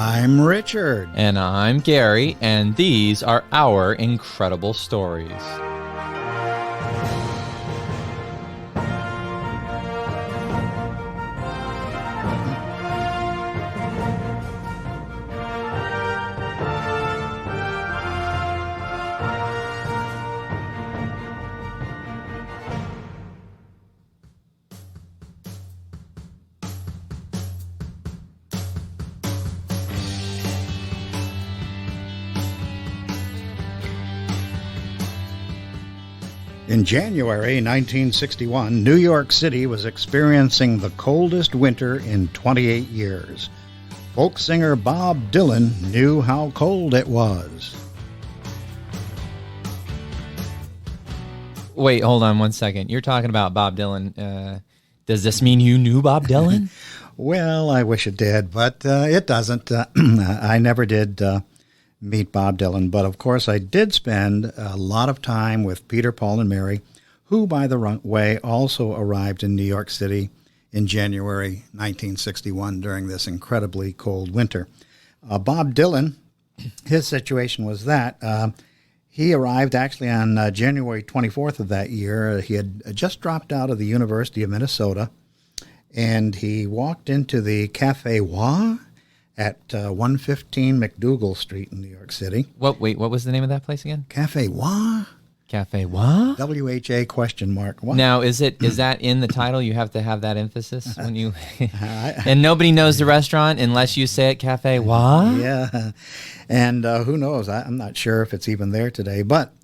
I'm Richard. And I'm Gary, and these are our incredible stories. In January 1961, New York City was experiencing the coldest winter in 28 years. Folk singer Bob Dylan knew how cold it was. Wait, hold on one second. You're talking about Bob Dylan. Does this mean you knew Bob Dylan? Well, I wish it did, but it doesn't. I never did meet Bob Dylan, but of course I did spend a lot of time with Peter, Paul, and Mary, who, by the way, also arrived in New York City in January 1961 during this incredibly cold winter. Bob Dylan, his situation was that he arrived actually on January 24th of that year. He had just dropped out of the University of Minnesota, and he walked into the Cafe Wa at 115 McDougal Street in New York City. Wait, what was the name of that place again? Cafe Wa? Cafe what? W-H-A question mark. Wa. Now, is that in the title? You have to have that emphasis when you... And nobody knows the restaurant unless you say it, Cafe what? Yeah. And who knows? I'm not sure if it's even there today. But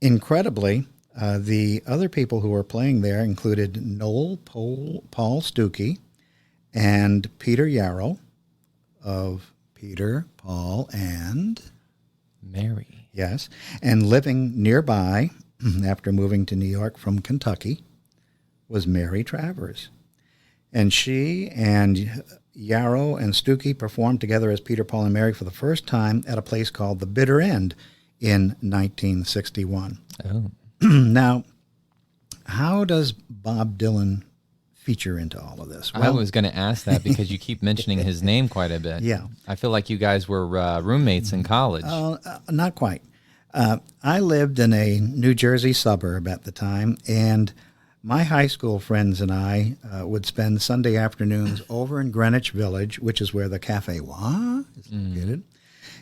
incredibly, the other people who were playing there included Noel Paul Stuckey and Peter Yarrow of Peter, Paul, and Mary. Yes. And living nearby, after moving to New York from Kentucky, was Mary Travers. And she and Yarrow and Stuckey performed together as Peter, Paul, and Mary for the first time at a place called The Bitter End in 1961. Oh. Now, how does Bob Dylan feature into all of this? Well, I was going to ask that because you keep mentioning his name quite a bit. Yeah. I feel like you guys were roommates in college. Not quite. I lived in a New Jersey suburb at the time, and my high school friends and I would spend Sunday afternoons over in Greenwich Village, which is where the Cafe Wa is located,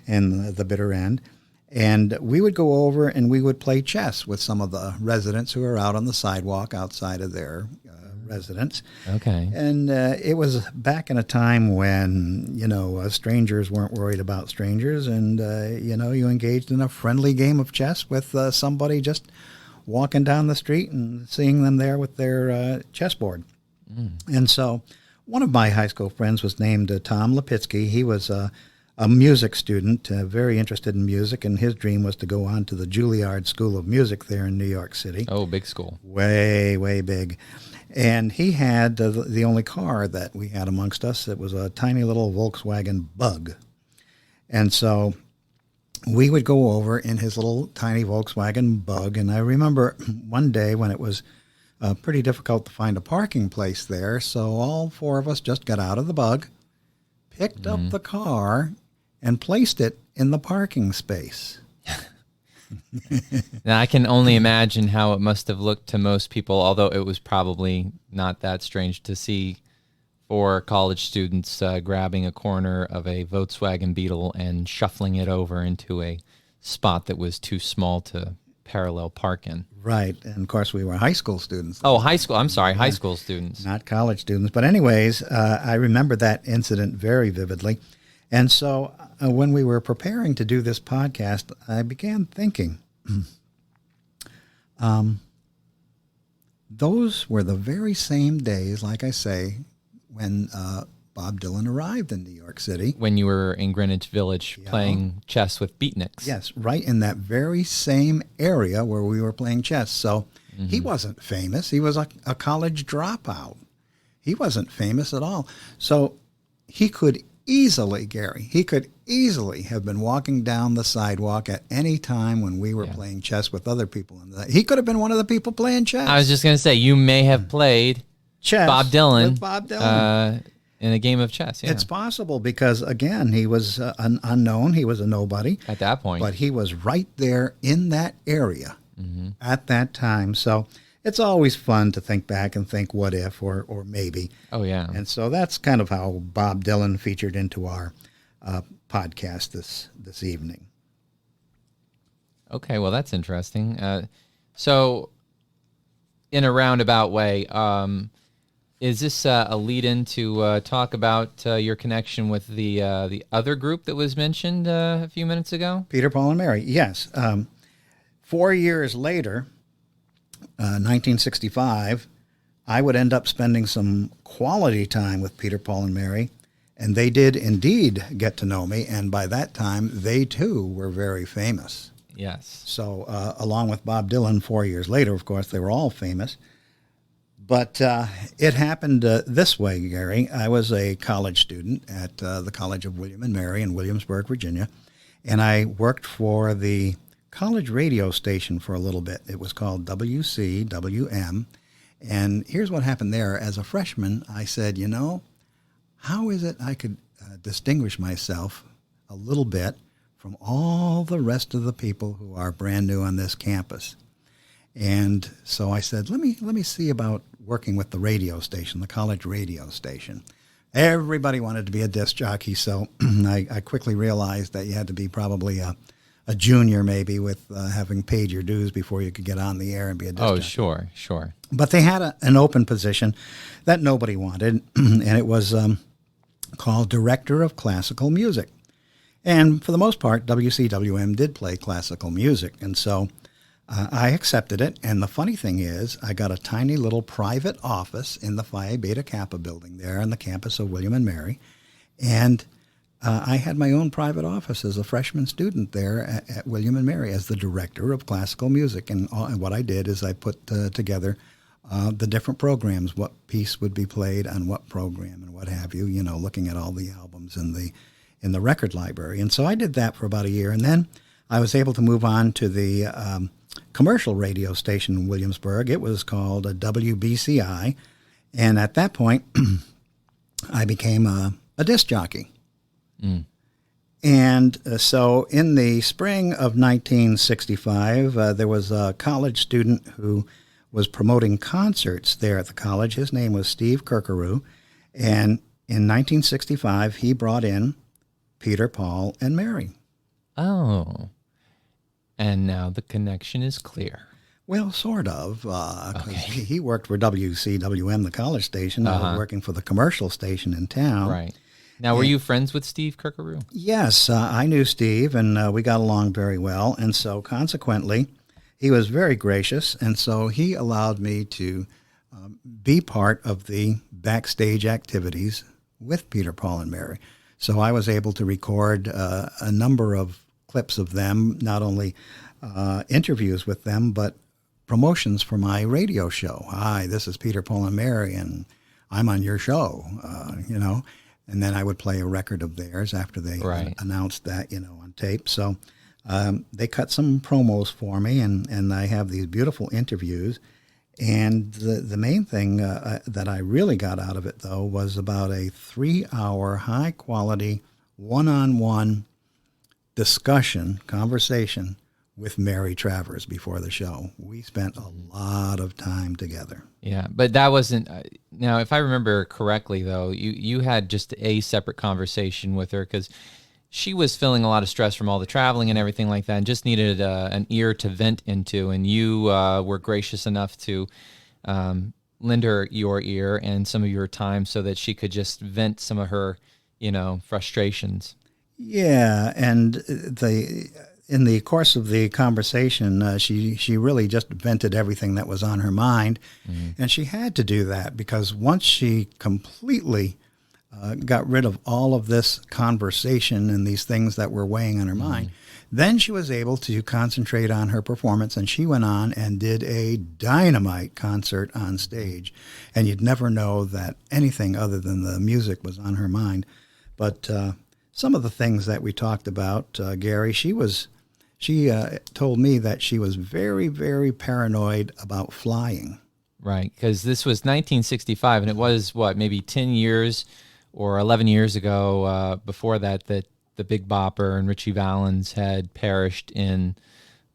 and the Bitter End. And we would go over and we would play chess with some of the residents who were out on the sidewalk outside of their residence. Okay. And it was back in a time when, strangers weren't worried about strangers, and, you engaged in a friendly game of chess with somebody just walking down the street and seeing them there with their chessboard. And so one of my high school friends was named Tom Lipitsky. He was a music student, very interested in music, and his dream was to go on to the Juilliard School of Music there in New York City. Oh, big school. Way, way big. And he had the only car that we had amongst us. It was a tiny little Volkswagen Bug. And so we would go over in his little tiny Volkswagen Bug. And I remember one day when it was pretty difficult to find a parking place there. So all four of us just got out of the Bug, picked up the car, and placed it in the parking space. Now, I can only imagine how it must have looked to most people, although it was probably not that strange to see four college students grabbing a corner of a Volkswagen Beetle and shuffling it over into a spot that was too small to parallel park in. Right. And, of course, we were high school students. Oh, high school. I'm sorry, high school students. Not college students. But anyways, I remember that incident very vividly. And so when we were preparing to do this podcast, I began thinking, those were the very same days, like I say, when Bob Dylan arrived in New York City. When you were in Greenwich Village playing chess with beatniks. Yes, right in that very same area where we were playing chess. So he wasn't famous. He was a college dropout. He wasn't famous at all. So he could easily, Gary, have been walking down the sidewalk at any time when we were playing chess with other people. He could have been one of the people playing chess. I was just going to say, you may have played chess Bob Dylan. With Bob Dylan. in a game of chess. Yeah. It's possible because, again, he was an unknown. He was a nobody. At that point. But he was right there in that area at that time. So it's always fun to think back and think what if or maybe. Oh, yeah. And so that's kind of how Bob Dylan featured into our podcast this evening. Okay, well, that's interesting. So in a roundabout way, is this a lead-in to talk about your connection with the other group that was mentioned a few minutes ago? Peter, Paul, and Mary, yes. 4 years later, 1965, I would end up spending some quality time with Peter, Paul, and Mary, and they did indeed get to know me, and by that time, they too were very famous. Yes. So along with Bob Dylan 4 years later, of course, they were all famous. But it happened this way, Gary. I was a college student at the College of William and Mary in Williamsburg, Virginia, and I worked for the college radio station for a little bit. It was called WCWM. And here's what happened there. As a freshman, I said, how is it I could distinguish myself a little bit from all the rest of the people who are brand new on this campus? And so I said, let me see about working with the radio station, the college radio station. Everybody wanted to be a disc jockey, so I quickly realized that you had to be probably a junior maybe with having paid your dues before you could get on the air and be a disc jockey. Oh, sure. But they had an open position that nobody wanted, and it was called Director of Classical Music. And for the most part, WCWM did play classical music, and so I accepted it. And the funny thing is, I got a tiny little private office in the Phi Beta Kappa building there on the campus of William and Mary, and I had my own private office as a freshman student there at William and Mary as the Director of Classical Music. And what I did is I put together the different programs, what piece would be played on what program and what have you, looking at all the albums in the record library. And so I did that for about a year. And then I was able to move on to the commercial radio station in Williamsburg. It was called WBCI. And at that point, I became a disc jockey. Mm. And so in the spring of 1965, there was a college student who was promoting concerts there at the college. His name was Steve Kirkaroo. And in 1965, he brought in Peter, Paul, and Mary. Oh. And now the connection is clear. Well, sort of. Okay. He worked for WCWM, the college station. I was working for the commercial station in town. Right. Now, were you friends with Steve Kirkaroo? Yes, I knew Steve, and we got along very well. And so consequently, he was very gracious, and so he allowed me to be part of the backstage activities with Peter, Paul, and Mary. So I was able to record a number of clips of them, not only interviews with them, but promotions for my radio show. Hi, this is Peter, Paul, and Mary, and I'm on your show, And then I would play a record of theirs after they announced that, on tape. So they cut some promos for me, and I have these beautiful interviews. And the main thing that I really got out of it, though, was about a 3-hour, high-quality, one-on-one conversation with Mary Travers before the show. We spent a lot of time together. Yeah, but that wasn't... now, if I remember correctly, though, you had just a separate conversation with her because she was feeling a lot of stress from all the traveling and everything like that and just needed an ear to vent into, and you were gracious enough to lend her your ear and some of your time so that she could just vent some of her, frustrations. Yeah, and in the course of the conversation, she really just vented everything that was on her mind, and she had to do that because once she completely got rid of all of this conversation and these things that were weighing on her mind, then she was able to concentrate on her performance, and she went on and did a dynamite concert on stage, and you'd never know that anything other than the music was on her mind. But some of the things that we talked about, Gary, she told me that she was very, very paranoid about flying. Right, because this was 1965, and it was, maybe 10 years or 11 years ago, before that the Big Bopper and Richie Valens had perished in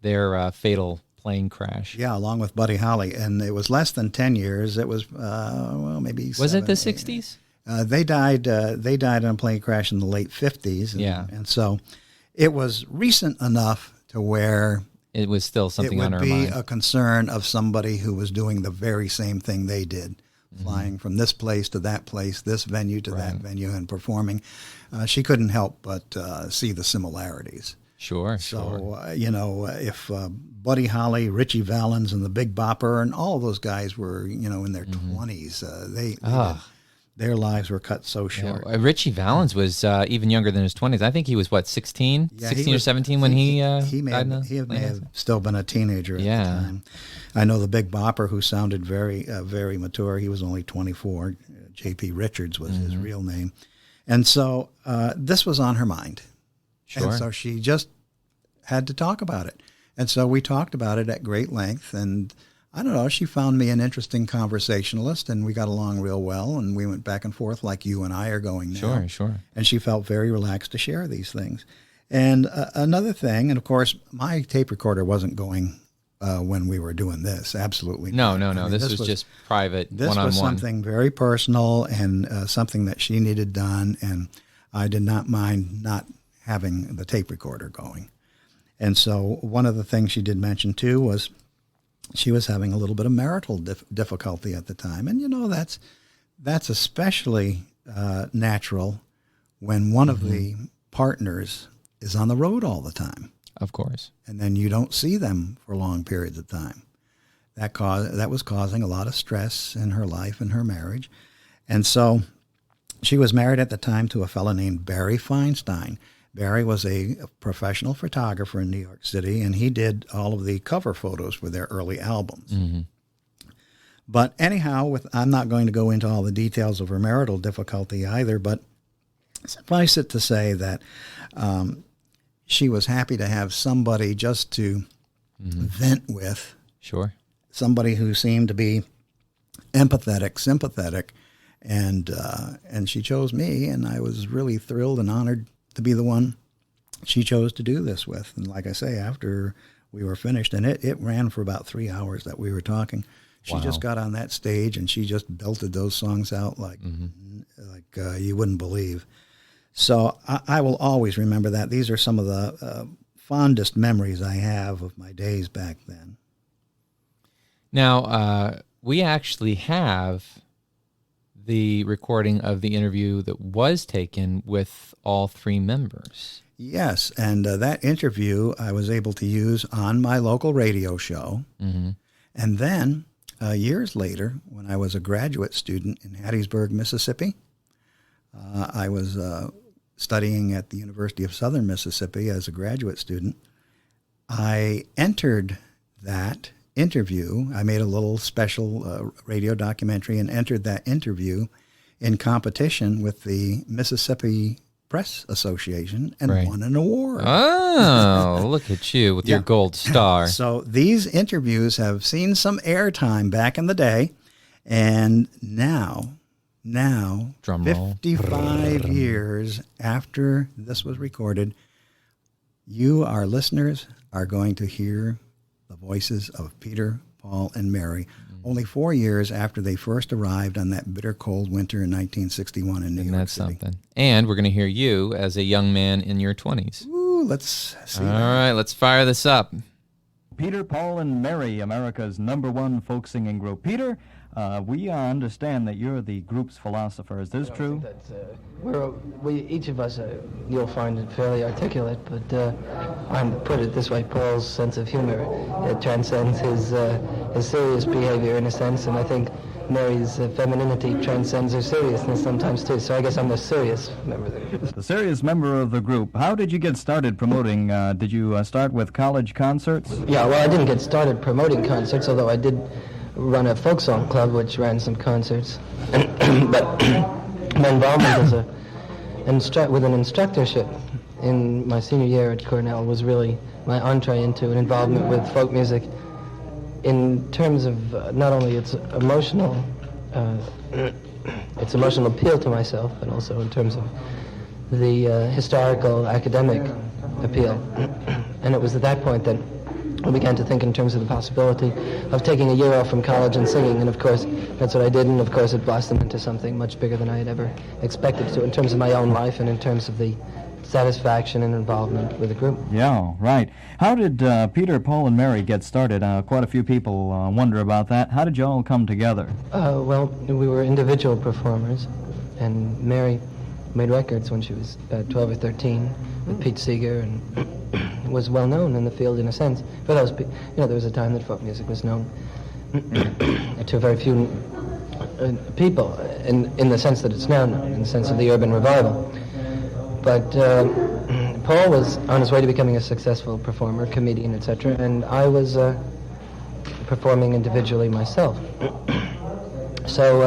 their fatal plane crash. Yeah, along with Buddy Holly. And it was less than 10 years. It was, maybe Was it the 7, 60s? They died in a plane crash in the late 50s. And so it was recent enough to where it was still something on our mind. It would be a concern of somebody who was doing the very same thing they did, flying from this place to that place, this venue to that venue, and performing. She couldn't help but see the similarities. Sure. So, if Buddy Holly, Richie Valens, and the Big Bopper, and all of those guys were, in their 20s, their lives were cut so short. Yeah, Richie Valens was even younger than his 20s. I think he was, 16? Yeah, 16 or 17 when he may have still been a teenager at the time. I know the Big Bopper, who sounded very, very mature. He was only 24. J.P. Richards was his real name. And so this was on her mind. Sure. And so she just had to talk about it. And so we talked about it at great length. And I don't know, she found me an interesting conversationalist, and we got along real well. And we went back and forth like you and I are going now. Sure. And she felt very relaxed to share these things. And another thing, and of course, my tape recorder wasn't going when we were doing this. Absolutely not. No. I mean, this was just private, this one-on-one. This was something very personal and something that she needed done. And I did not mind not having the tape recorder going. And so one of the things she did mention too was she was having a little bit of marital difficulty at the time. And that's especially natural when one of the partners is on the road all the time. Of course. And then you don't see them for long periods of time. That was causing a lot of stress in her life and her marriage. And so she was married at the time to a fellow named Barry Feinstein. Barry was a professional photographer in New York City, and he did all of the cover photos for their early albums. Mm-hmm. But anyhow, I'm not going to go into all the details of her marital difficulty either, but suffice it to say that she was happy to have somebody just to vent with. Sure. Somebody who seemed to be empathetic, sympathetic, and she chose me, and I was really thrilled and honored to be the one she chose to do this with. And like I say, after we were finished, and it ran for about 3 hours that we were talking, she just got on that stage and she just belted those songs out like you wouldn't believe. So I will always remember that. These are some of the fondest memories I have of my days back then. Now, we actually have the recording of the interview that was taken with all three members. Yes, and that interview I was able to use on my local radio show. Mm-hmm. And then years later, when I was a graduate student in Hattiesburg, Mississippi, I was studying at the University of Southern Mississippi as a graduate student. I entered that interview. I made a little special radio documentary and entered that interview in competition with the Mississippi Press Association and won an award. Oh, look at you with your gold star. So these interviews have seen some airtime back in the day, and now, drum roll, 55 years after this was recorded, you, our listeners, are going to hear the voices of Peter, Paul, and Mary, only 4 years after they first arrived on that bitter cold winter in 1961 in New York City. That's something. And we're going to hear you as a young man in your 20s. Ooh, let's see. All right, let's fire this up. Peter, Paul, and Mary, America's #1 folk singing group. Peter, we understand that you're the group's philosopher. Is this true? Each of us, you'll find it fairly articulate, but I'm put it this way: Paul's sense of humor it transcends his serious behavior in a sense, and I think Mary's femininity transcends her seriousness sometimes too. So I guess I'm the serious member of the group. The serious member of the group. How did you get started promoting? Did you start with college concerts? Yeah, well, I didn't get started promoting concerts, although I did run a folk song club which ran some concerts. But my involvement with an instructorship in my senior year at Cornell was really my entree into an involvement with folk music in terms of not only its emotional its emotional appeal to myself, and also in terms of the historical, academic appeal. And it was at that point that I began to think in terms of the possibility of taking a year off from college and singing, and of course that's what I did, and of course it blossomed into something much bigger than I had ever expected to in terms of my own life and in terms of the satisfaction and involvement with the group. Yeah, right. How did Peter, Paul, and Mary get started? Quite a few people wonder about that. How did you all come together? Well, we were individual performers, and Mary made records when she was 12 or 13 with Pete Seeger, and was well known in the field in a sense. For those, there was a time that folk music was known to very few people, in the sense that it's now known, in the sense of the urban revival. But Paul was on his way to becoming a successful performer, comedian, etc., and I was performing individually myself. So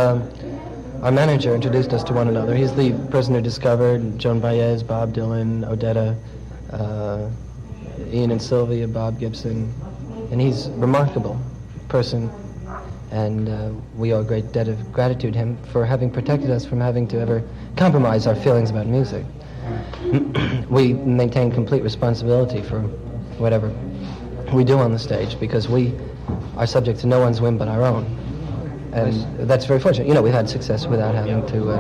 our manager introduced us to one another. He's the person who discovered Joan Baez, Bob Dylan, Odetta, Ian and Sylvia, Bob Gibson, and he's a remarkable person, and we owe a great debt of gratitude to him for having protected us from having to ever compromise our feelings about music. We maintain complete responsibility for whatever we do on the stage because we are subject to no one's whim but our own. And that's very fortunate. We've had success without having to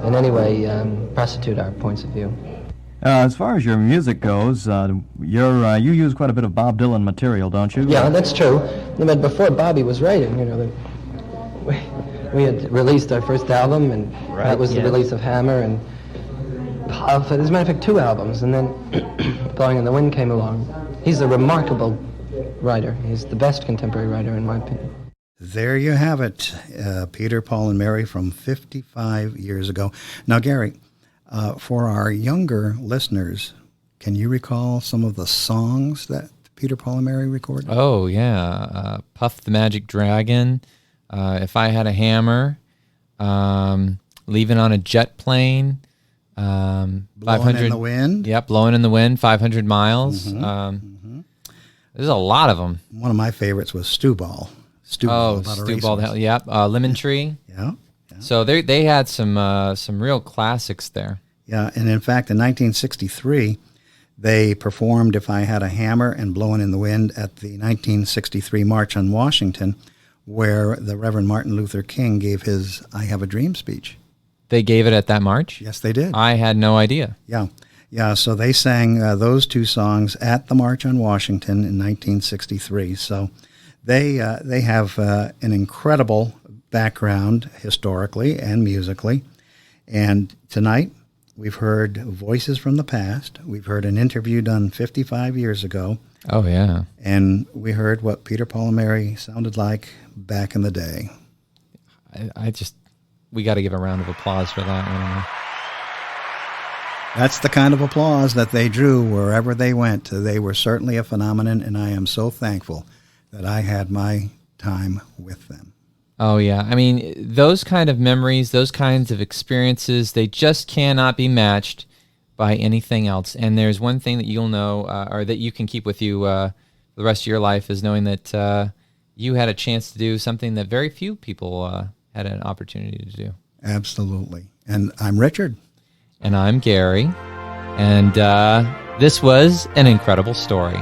in any way prostitute our points of view. As far as your music goes, you use quite a bit of Bob Dylan material, don't you? Yeah, that's true. But before Bobby was writing, we had released our first album, and that was the release of Hammer, and as a matter of fact, 2 albums, and then Blowing in the Wind came along. He's a remarkable writer. He's the best contemporary writer, in my opinion. There you have it, Peter, Paul, and Mary from 55 years ago. Now, Gary, for our younger listeners, can you recall some of the songs that Peter, Paul, and Mary recorded? Oh, yeah. Puff the Magic Dragon, If I Had a Hammer, Leaving on a Jet Plane, Blowing 500 in the Wind. Yep, Blowing in the Wind, 500 Miles. There's a lot of them. One of my favorites was Stew Ball. Stew Ball, about a Stew Ball, racehorse. yep. Lemon Tree. Yeah. So they had some real classics there. Yeah, and in fact, in 1963, they performed If I Had a Hammer and Blowing in the Wind at the 1963 March on Washington, where the Reverend Martin Luther King gave his I Have a Dream speech. They gave it at that march? Yes, they did. I had no idea. Yeah, so they sang those 2 songs at the March on Washington in 1963. So they have an incredible background historically and musically. And tonight we've heard voices from the past. We've heard an interview done 55 years ago. Oh, yeah. And we heard what Peter, Paul, and Mary sounded like back in the day. We got to give a round of applause for that one. That's the kind of applause that they drew wherever they went. They were certainly a phenomenon, and I am so thankful that I had my time with them. Oh, yeah. I mean, those kind of memories, those kinds of experiences, they just cannot be matched by anything else. And there's one thing that you'll know, or that you can keep with you the rest of your life, is knowing that you had a chance to do something that very few people had an opportunity to do. Absolutely. And I'm Richard. And I'm Gary. And this was an incredible story.